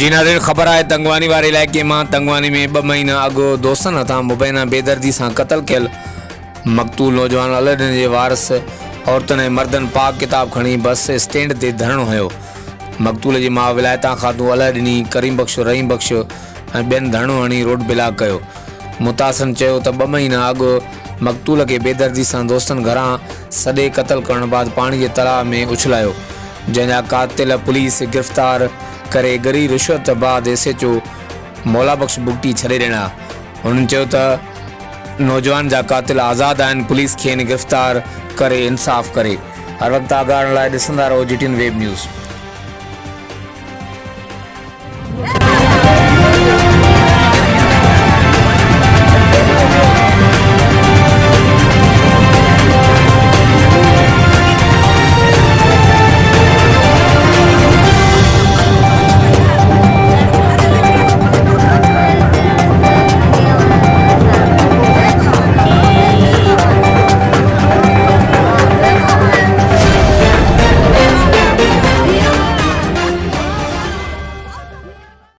जी नाज़रीन, ख़बर है तंगवानी वारे इलाइक़े में तंगवानी में 2 महीना अॻु दोस्तनि हथां मुबैना बेदर्दी से क़त्ल कयल मक़तूल नौजवान अलाउद्दीन के वारिस औरतुनि ऐं मर्दनि पाक किताब खणी बस स्टैंड ते धरणो हुयो। मक़तूल जी माउ विलायता खातून अलाउद्दीनी करीम बख्श रहीम बख्श ऐं ॿियनि धरणो हणी रोड ब्लॉक कयो। मुतासिरनि चयो त 2 महीना अॻु मक़तूल के बेदर्दी से दोस्तनि घरां सॾे क़त्ल करण बाद पानी के तलाउ में उछलायो, जंहिंजा कातिल पुलिस गिरफ़्तार करे गरी रिश्वत बाद SHO मौला बख्श बुगटी छॾे ॾिना। उन्हनि चयो त नौजवान जा कातिल आज़ाद आहिनि, पुलिस खेनि गिरफ़्तार करे इंसाफ़ करे। हर वक़्तु आगाह लाइ ॾिसंदा रहो GTN वेब न्यूज़।